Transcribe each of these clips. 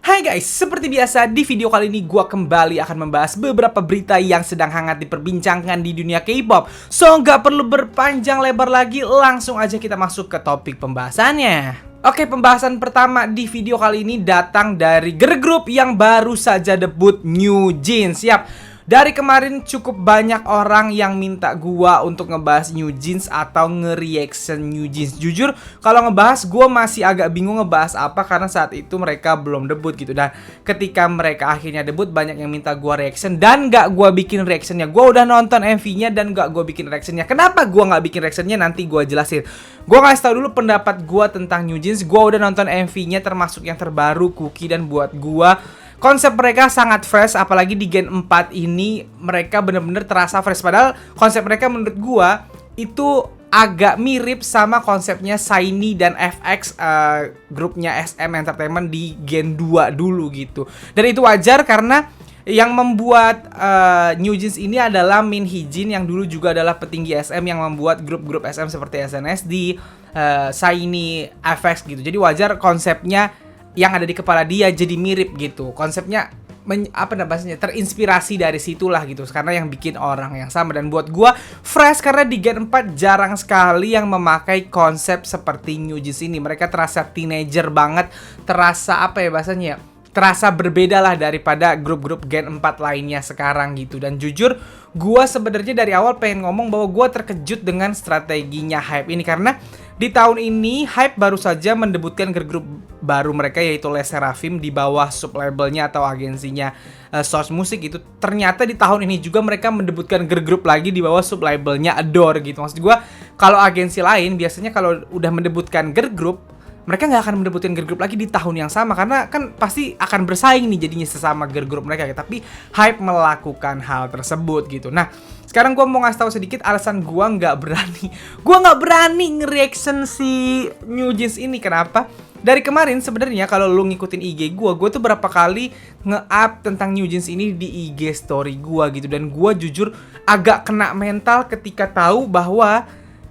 Hai guys, seperti biasa di video kali ini gua kembali akan membahas beberapa berita yang sedang hangat diperbincangkan di dunia K-pop. So nggak perlu berpanjang lebar lagi, langsung aja kita masuk ke topik pembahasannya. Oke, pembahasan pertama di video kali ini datang dari girl group yang baru saja debut, New Jeans. Siap. Dari kemarin cukup banyak orang yang minta gua untuk ngebahas New Jeans atau nge-reaction New Jeans. Jujur, kalau ngebahas gua masih agak bingung ngebahas apa karena saat itu mereka belum debut gitu. Dan ketika mereka akhirnya debut, banyak yang minta gua reaction dan gak gua bikin reactionnya. Gua udah nonton MV-nya dan gak gua bikin reactionnya. Kenapa gua gak bikin reactionnya? Nanti gua jelasin. Gua ngasih tau dulu pendapat gua tentang New Jeans. Gua udah nonton MV-nya termasuk yang terbaru, Cookie, dan buat gua konsep mereka sangat fresh, apalagi di Gen 4 ini mereka bener-bener terasa fresh. Padahal konsep mereka menurut gua itu agak mirip sama konsepnya Shiny dan FX, grupnya SM Entertainment di Gen 2 dulu gitu. Dan itu wajar karena yang membuat New Jeans ini adalah Min Hee-jin yang dulu juga adalah petinggi SM yang membuat grup-grup SM seperti SNSD, Shiny, FX gitu. Jadi wajar konsepnya yang ada di kepala dia jadi mirip gitu. Konsepnya terinspirasi dari situlah gitu. Karena yang bikin orang yang sama. Dan buat gua fresh karena di Gen 4 jarang sekali yang memakai konsep seperti New Jeans ini. Mereka terasa teenager banget, terasa terasa berbeda lah daripada grup-grup Gen 4 lainnya sekarang gitu. Dan jujur, gua sebenarnya dari awal pengen ngomong bahwa gua terkejut dengan strateginya Hype ini. Karena di tahun ini Hype baru saja mendebutkan girl group baru mereka, yaitu Les Sserafim, di bawah sublabelnya atau agensinya Source Music itu. Ternyata di tahun ini juga mereka mendebutkan girl group lagi di bawah sublabelnya Adore gitu. Maksud gua, kalau agensi lain biasanya kalau udah mendebutkan girl group, mereka nggak akan mendebutkan girl group lagi di tahun yang sama karena kan pasti akan bersaing nih jadinya sesama girl group mereka. Tapi Hype melakukan hal tersebut gitu. Nah, sekarang gue mau ngasih tahu sedikit alasan gue nggak berani nge-reaction si New Jeans ini. Kenapa? Dari kemarin sebenarnya kalau lu ngikutin IG gue tuh berapa kali nge-up tentang New Jeans ini di IG story gue gitu. Dan gue jujur agak kena mental ketika tahu bahwa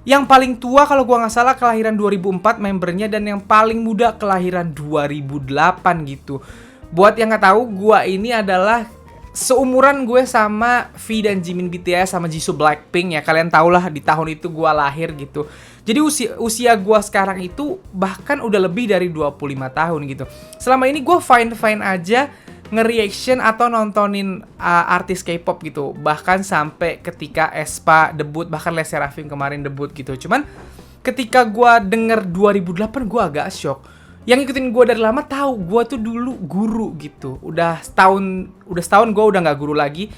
yang paling tua kalau gua nggak salah kelahiran 2004 membernya, dan yang paling muda kelahiran 2008 gitu. Buat yang nggak tahu, gua ini adalah seumuran gue sama V dan Jimin BTS sama Jisoo Blackpink ya. Kalian tau lah di tahun itu gua lahir gitu. Jadi usia gua sekarang itu bahkan udah lebih dari 25 tahun gitu. Selama ini gua fine-fine aja nge-reaction atau nontonin artis K-pop gitu. Bahkan sampai ketika aespa debut, bahkan Les Sserafim kemarin debut gitu. Cuman ketika gua denger 2008 gua agak shock. Yang ngikutin gua dari lama tahu gua tuh dulu guru gitu. Udah setahun gua udah nggak guru lagi.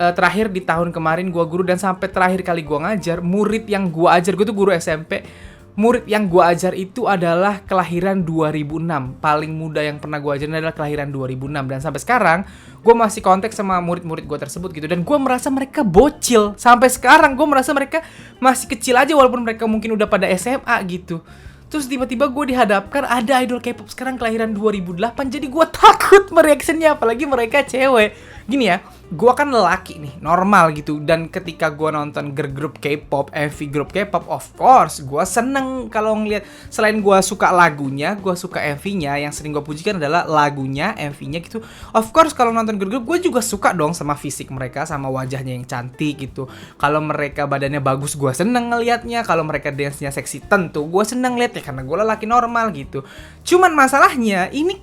Terakhir di tahun kemarin gua guru, dan sampai terakhir kali gua ngajar, murid yang gua ajar, gua tuh guru SMP. Murid yang gue ajar itu adalah kelahiran 2006. Paling muda yang pernah gue ajarin adalah kelahiran 2006. Dan sampai sekarang gue masih kontak sama murid-murid gue tersebut gitu. Dan gue merasa mereka bocil. Sampai sekarang gue merasa mereka masih kecil aja, walaupun mereka mungkin udah pada SMA gitu. Terus tiba-tiba gue dihadapkan ada idol K-pop sekarang kelahiran 2008. Jadi gue takut mereactionnya, apalagi mereka cewek. Gini ya, gue kan lelaki nih, normal gitu. Dan ketika gue nonton girl group K-pop, MV grup K-pop, of course gue seneng kalau ngeliat. Selain gue suka lagunya, gue suka MV-nya. Yang sering gue pujikan adalah lagunya, MV-nya gitu. Of course kalau nonton girl group, gue juga suka dong sama fisik mereka, sama wajahnya yang cantik gitu. Kalau mereka badannya bagus, gue seneng ngeliatnya. Kalau mereka dance-nya seksi, tentu gue seneng liatnya karena gue lelaki normal gitu. Cuman masalahnya ini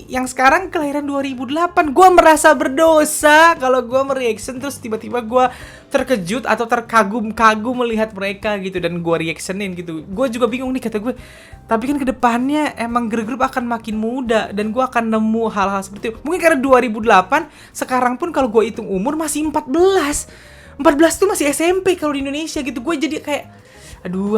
yang sekarang kelahiran 2008, gue merasa berdosa kalau gue mereaction terus tiba-tiba gue terkejut atau terkagum-kagum melihat mereka gitu dan gue reactionin gitu. Gue juga bingung nih, kata gue, tapi kan kedepannya emang girl group akan makin muda dan gue akan nemu hal-hal seperti itu. Mungkin karena 2008, sekarang pun kalau gue hitung umur masih 14 tuh masih SMP kalau di Indonesia gitu. Gue jadi kayak aduh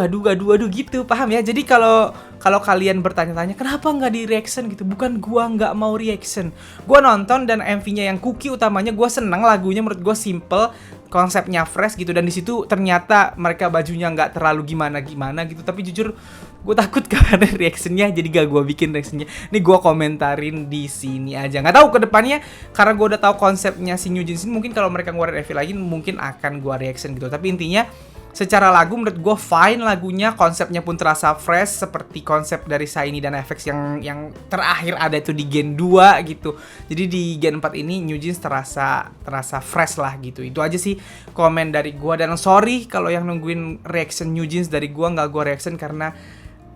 gitu, paham ya? Jadi kalau kalian bertanya-tanya kenapa nggak di reaction gitu, bukan gua nggak mau reaction. Gua nonton dan MV-nya yang Cookie utamanya gua seneng, lagunya menurut gua simple, konsepnya fresh gitu, dan di situ ternyata mereka bajunya nggak terlalu gimana gitu. Tapi jujur gue takut karena reactionnya, jadi gak gue bikin reactionnya. Ini gue komentarin di sini aja. Nggak tahu kedepannya, karena gue udah tahu konsepnya si New Jeans ini, mungkin kalau mereka ngeluarin MV lagi mungkin akan gue reaction gitu. Tapi intinya secara lagu menurut gue fine lagunya, konsepnya pun terasa fresh seperti konsep dari Shiny dan FX yang terakhir ada itu di Gen 2 gitu. Jadi di Gen 4 ini New Jeans terasa fresh lah gitu. Itu aja sih komen dari gue, dan sorry kalau yang nungguin reaction New Jeans dari gue nggak gue reaction karena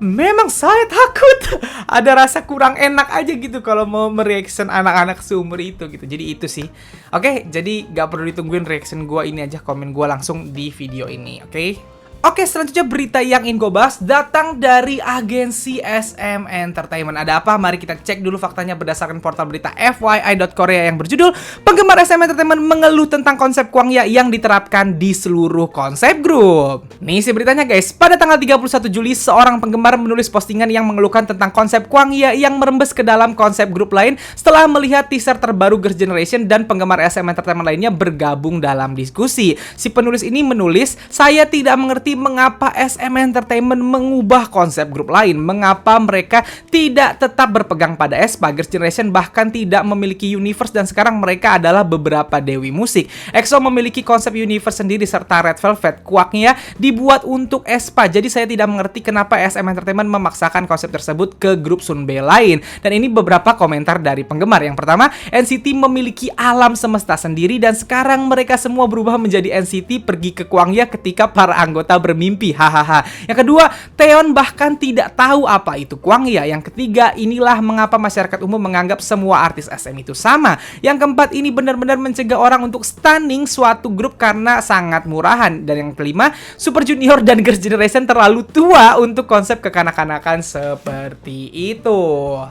memang saya takut ada rasa kurang enak aja gitu kalau mau mereaction anak-anak seumur itu gitu. Jadi itu sih. Oke, jadi gak perlu ditungguin reaction gue, ini aja komen gue langsung di video ini, oke? Oke, selanjutnya berita yang ingin gue bahas datang dari agensi SM Entertainment. Ada apa? Mari kita cek dulu faktanya berdasarkan portal berita FYI.Korea yang berjudul penggemar SM Entertainment mengeluh tentang konsep Kwangya yang diterapkan di seluruh konsep grup. Nih si beritanya guys, pada tanggal 31 Juli seorang penggemar menulis postingan yang mengeluhkan tentang konsep Kwangya yang merembes ke dalam konsep grup lain setelah melihat teaser terbaru Girls' Generation dan penggemar SM Entertainment lainnya bergabung dalam diskusi. Si penulis ini menulis, "Saya tidak mengerti mengapa SM Entertainment mengubah konsep grup lain, mengapa mereka tidak tetap berpegang pada aespa. Girls' Generation bahkan tidak memiliki universe dan sekarang mereka adalah beberapa dewi musik. EXO memiliki konsep universe sendiri serta Red Velvet. Kwangya dibuat untuk aespa. Jadi saya tidak mengerti kenapa SM Entertainment memaksakan konsep tersebut ke grup Sunbae lain." Dan ini beberapa komentar dari penggemar. Yang pertama, NCT memiliki alam semesta sendiri dan sekarang mereka semua berubah menjadi NCT pergi ke Kwangya ketika para anggota bermimpi, hahaha. Yang kedua, Taeyeon bahkan tidak tahu apa itu Kwangya. Yang ketiga, inilah mengapa masyarakat umum menganggap semua artis SM itu sama. Yang keempat, ini benar-benar mencegah orang untuk stunning suatu grup karena sangat murahan. Dan yang kelima, Super Junior dan Girls' Generation terlalu tua untuk konsep kekanak-kanakan seperti itu.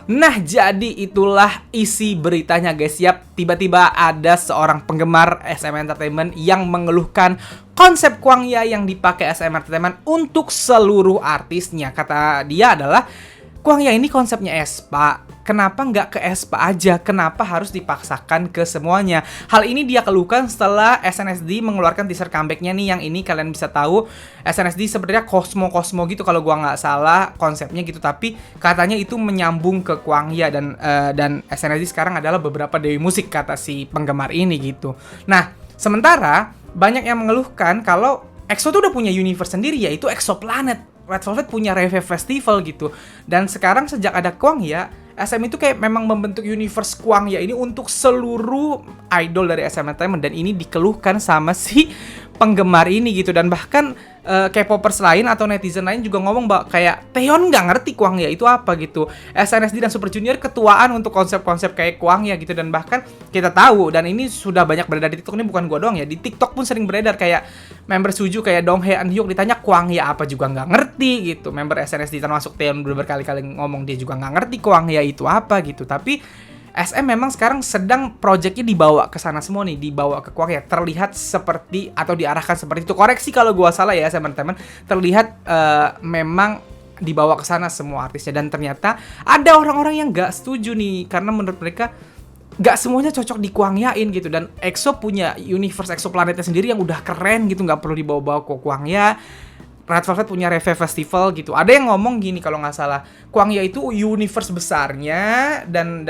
Nah, jadi itulah isi beritanya guys. Yap, tiba-tiba ada seorang penggemar SM Entertainment yang mengeluhkan konsep Kwangya yang dipakai SM Entertainment untuk seluruh artisnya. Kata dia adalah, Kwangya ini konsepnya aespa, kenapa nggak ke aespa aja? Kenapa harus dipaksakan ke semuanya? Hal ini dia keluhkan setelah SNSD mengeluarkan teaser comeback-nya nih. Yang ini kalian bisa tahu SNSD sebenarnya kosmo gitu kalau gua nggak salah konsepnya gitu, tapi katanya itu menyambung ke Kwangya dan SNSD sekarang adalah beberapa dewi musik kata si penggemar ini gitu. Nah, sementara banyak yang mengeluhkan kalau EXO tuh udah punya universe sendiri, yaitu Exoplanet. Red Velvet punya Rave Festival gitu. Dan sekarang sejak ada Kwangya, SM itu kayak memang membentuk universe Kwangya ini untuk seluruh idol dari SM Entertainment. Dan ini dikeluhkan sama si penggemar ini gitu. Dan bahkan K-popers lain atau netizen lain juga ngomong bahwa kayak Taeyeon nggak ngerti Kwangya itu apa gitu. SNSD dan Super Junior ketuaan untuk konsep-konsep kayak Kwangya gitu. Dan bahkan kita tahu, dan ini sudah banyak beredar di TikTok, ini bukan gua doang ya, di TikTok pun sering beredar kayak member Suju kayak Donghae and Hyuk ditanya Kwangya apa juga nggak ngerti gitu. Member SNSD termasuk Taeyeon udah berkali-kali ngomong dia juga nggak ngerti Kwangya itu apa gitu. Tapi SM memang sekarang sedang projectnya dibawa ke sana semua nih, dibawa ke Kwangya. Terlihat seperti atau diarahkan seperti itu. Koreksi kalau gua salah ya, teman-teman. Terlihat memang dibawa ke sana semua artisnya. Dan ternyata ada orang-orang yang nggak setuju nih, karena menurut mereka nggak semuanya cocok di Kwangyain gitu. Dan EXO punya universe Exoplanetnya sendiri yang udah keren gitu, nggak perlu dibawa-bawa ke Kwangya. Red Velvet punya Rave Festival gitu. Ada yang ngomong gini kalau nggak salah, Kwangya itu universe besarnya dan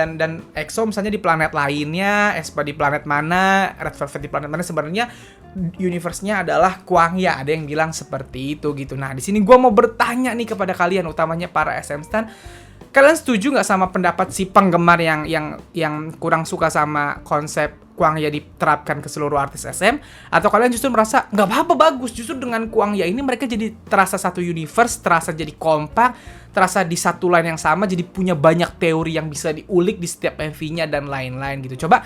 EXO misalnya di planet lainnya, aespa di planet mana, Red Velvet di planet mana, sebenarnya universe-nya adalah Kwangya. Ada yang bilang seperti itu gitu. Nah, di sini gue mau bertanya nih kepada kalian, utamanya para SM Stan. Kalian setuju nggak sama pendapat si penggemar yang kurang suka sama konsep Kwangya diterapkan ke seluruh artis SM? Atau kalian justru merasa nggak apa-apa, bagus, justru dengan Kwangya ini mereka jadi terasa satu universe, terasa jadi kompak, terasa di satu line yang sama, jadi punya banyak teori yang bisa diulik di setiap MV-nya dan lain-lain gitu. Coba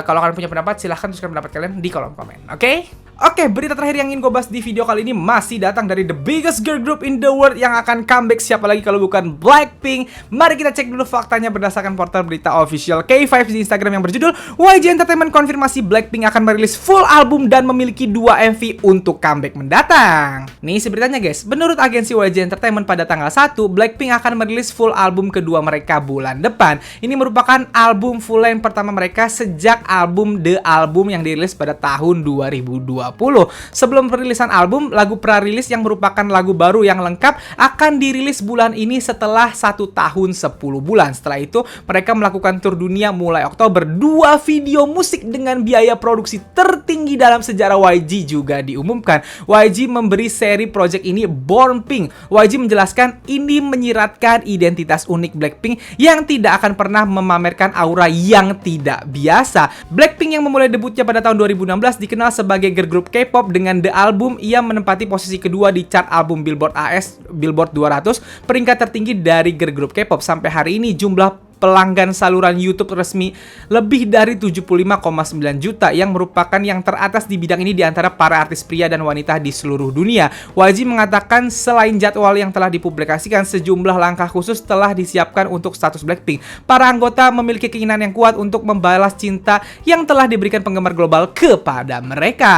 kalau kalian punya pendapat, silahkan tuliskan pendapat kalian di kolom komen, oke? Oke, berita terakhir yang ingin gue bahas di video kali ini masih datang dari the biggest girl group in the world yang akan comeback. Siapa lagi kalau bukan Blackpink? Mari kita cek dulu faktanya berdasarkan portal berita official K5 di Instagram yang berjudul YG Entertainment konfirmasi Blackpink akan merilis full album dan memiliki 2 MV untuk comeback mendatang. Nih si beritanya guys, menurut agensi YG Entertainment pada tanggal 1, Blackpink akan merilis full album kedua mereka bulan depan. Ini merupakan album full length pertama mereka sejak album The Album yang dirilis pada tahun 2020. Sebelum perilisan album, lagu pra-rilis yang merupakan lagu baru yang lengkap akan dirilis bulan ini setelah 1 tahun 10 bulan. Setelah itu, mereka melakukan tur dunia mulai Oktober. 2 video musik dengan biaya produksi tertinggi dalam sejarah YG juga diumumkan. YG memberi seri project ini Born Pink. YG menjelaskan ini menyiratkan identitas unik Blackpink yang tidak akan pernah memamerkan aura yang tidak biasa. Blackpink yang memulai debutnya pada tahun 2016 dikenal sebagai girl group K-pop. Dengan The Album, ia menempati posisi kedua di chart album Billboard AS, Billboard 200, peringkat tertinggi dari girl group K-pop. Sampai hari ini jumlah pelanggan saluran YouTube resmi lebih dari 75,9 juta yang merupakan yang teratas di bidang ini di antara para artis pria dan wanita di seluruh dunia. YG mengatakan selain jadwal yang telah dipublikasikan, sejumlah langkah khusus telah disiapkan untuk status Blackpink. Para anggota memiliki keinginan yang kuat untuk membalas cinta yang telah diberikan penggemar global kepada mereka.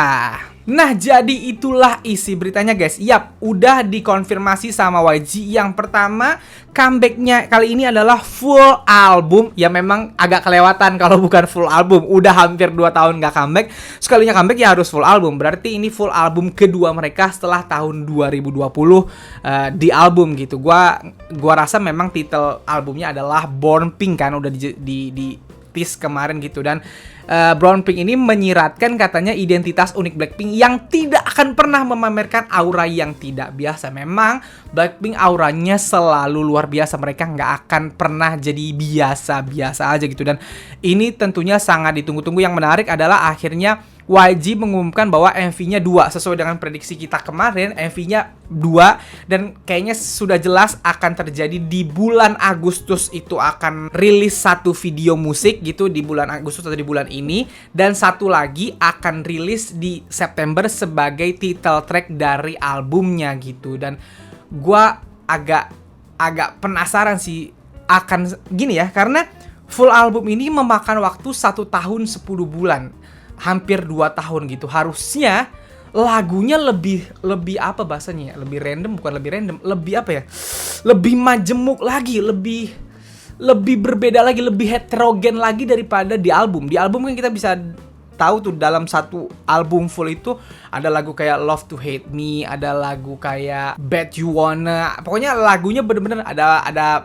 Nah, jadi itulah isi beritanya guys. Yap, udah dikonfirmasi sama YG. Yang pertama, comebacknya kali ini adalah full album. Ya memang agak kelewatan kalau bukan full album. Udah hampir 2 tahun gak comeback. Sekalinya comeback ya harus full album. Berarti ini full album kedua mereka setelah tahun 2020 di album gitu. Gua rasa memang titel albumnya adalah Born Pink kan. Udah di tease kemarin gitu. Dan Born Pink ini menyiratkan katanya identitas unik Blackpink yang tidak akan pernah memamerkan aura yang tidak biasa. Memang Blackpink auranya selalu luar biasa. Mereka nggak akan pernah jadi biasa-biasa aja gitu. Dan ini tentunya sangat ditunggu-tunggu. Yang menarik adalah akhirnya YG mengumumkan bahwa MV-nya 2 sesuai dengan prediksi kita kemarin. MV-nya 2 dan kayaknya sudah jelas akan terjadi di bulan Agustus. Itu akan rilis 1 video musik gitu di bulan Agustus atau di bulan ini, dan 1 lagi akan rilis di September sebagai title track dari albumnya gitu. Dan gua agak penasaran sih akan gini ya, karena full album ini memakan waktu 1 tahun 10 bulan, hampir 2 tahun gitu. Harusnya lagunya lebih apa bahasanya? Lebih random, bukan lebih random, lebih apa ya? Lebih majemuk lagi, lebih berbeda lagi, lebih heterogen lagi daripada di album. Di album kan kita bisa tahu tuh dalam 1 album full itu ada lagu kayak Love to Hate Me, ada lagu kayak Bet You Wanna. Pokoknya lagunya bener-bener ada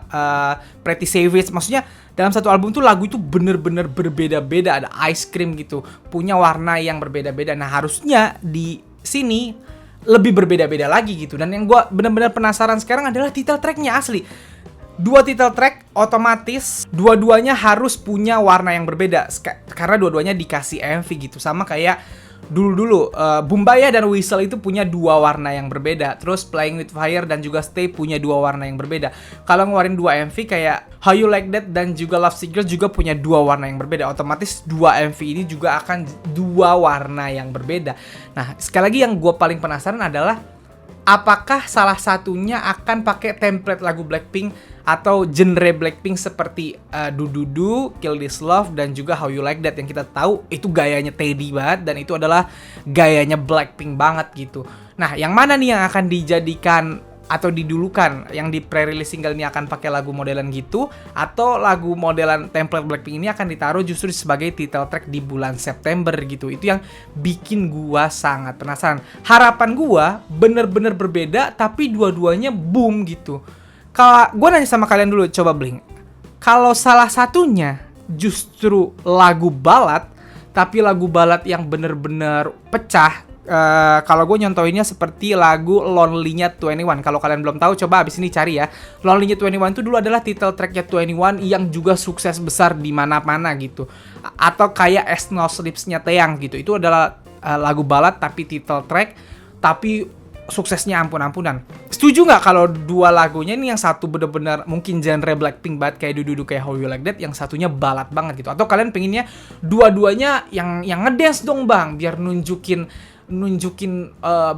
Pretty Savage. Maksudnya dalam 1 album tuh lagu itu bener-bener berbeda-beda, ada Ice Cream gitu, punya warna yang berbeda-beda. Nah, harusnya di sini lebih berbeda-beda lagi gitu. Dan yang gue bener-bener penasaran sekarang adalah title tracknya asli. 2 title track otomatis dua-duanya harus punya warna yang berbeda karena dua-duanya dikasih MV gitu. Sama kayak dulu Bumbaya dan Whistle itu punya 2 warna yang berbeda. Terus Playing With Fire dan juga Stay punya 2 warna yang berbeda. Kalau ngeluarin 2 MV kayak How You Like That dan juga Love Sick Girl juga punya 2 warna yang berbeda. Otomatis 2 MV ini juga akan 2 warna yang berbeda. Nah, sekali lagi yang gue paling penasaran adalah apakah salah satunya akan pakai template lagu Blackpink atau genre Blackpink seperti Do Do Do, Kill This Love, dan juga How You Like That yang kita tahu itu gayanya Teddy banget dan itu adalah gayanya Blackpink banget gitu. Nah, yang mana nih yang akan dijadikan atau didulukan? Yang di pre-release single ini akan pakai lagu modelan gitu, atau lagu modelan template Blackpink ini akan ditaruh justru sebagai title track di bulan September gitu. Itu yang bikin gua sangat penasaran. Harapan gua bener-bener berbeda tapi dua-duanya boom gitu. Kalau gua nanya sama kalian dulu, coba Blink, kalau salah satunya justru lagu balad, tapi lagu balad yang bener-bener pecah. Kalau gue nyontoinnya seperti lagu Lonely-nya 21. Kalau kalian belum tahu, coba abis ini cari ya. Lonely-nya 21 itu dulu adalah title tracknya 21 yang juga sukses besar di mana-mana gitu. Atau kayak As No Sleeps-nya Taeyang gitu. Itu adalah lagu balad tapi title track, tapi suksesnya ampun-ampunan. Setuju nggak kalau 2 lagunya ini yang satu bener-bener mungkin genre Blackpink banget kayak Do Do Do kayak How You Like That, yang satunya balad banget gitu? Atau kalian pengennya dua-duanya yang ngedance dong bang, biar nunjukin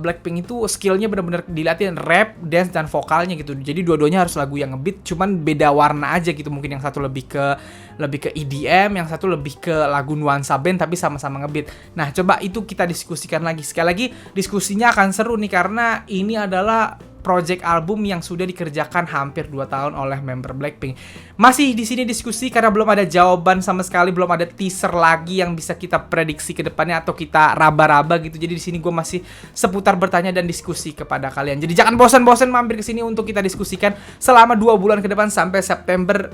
Blackpink itu skillnya bener-bener dilatih, rap, dance, dan vokalnya gitu. Jadi dua-duanya harus lagu yang ngebeat, cuman beda warna aja gitu. Mungkin yang satu lebih ke EDM, yang satu lebih ke lagu nuansa band tapi sama-sama ngebeat. Nah, coba itu kita diskusikan lagi. Sekali lagi diskusinya akan seru nih karena ini adalah project album yang sudah dikerjakan hampir 2 tahun oleh member Blackpink. Masih di sini diskusi karena belum ada jawaban sama sekali, belum ada teaser lagi yang bisa kita prediksi ke depannya atau kita raba-raba gitu. Jadi di sini gue masih seputar bertanya dan diskusi kepada kalian. Jadi jangan bosan-bosan mampir ke sini untuk kita diskusikan selama 2 bulan ke depan sampai September.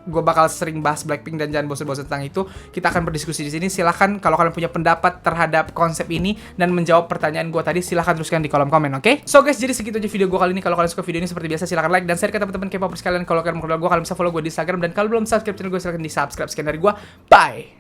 Gue bakal sering bahas Blackpink dan jangan bosan-bosan tentang itu. Kita akan berdiskusi di sini. Silahkan kalau kalian punya pendapat terhadap konsep ini dan menjawab pertanyaan gue tadi, silahkan teruskan di kolom komen, oke? So guys, jadi segitu aja video gue kali ini. Kalau kalian suka video ini seperti biasa, silahkan like dan share ke teman-teman K-popers kalian. Kalau kalian mau kenal gue, kalian bisa follow gue di Instagram, dan kalau belum subscribe channel gue, silahkan di subscribe. Sekian dari gue, bye.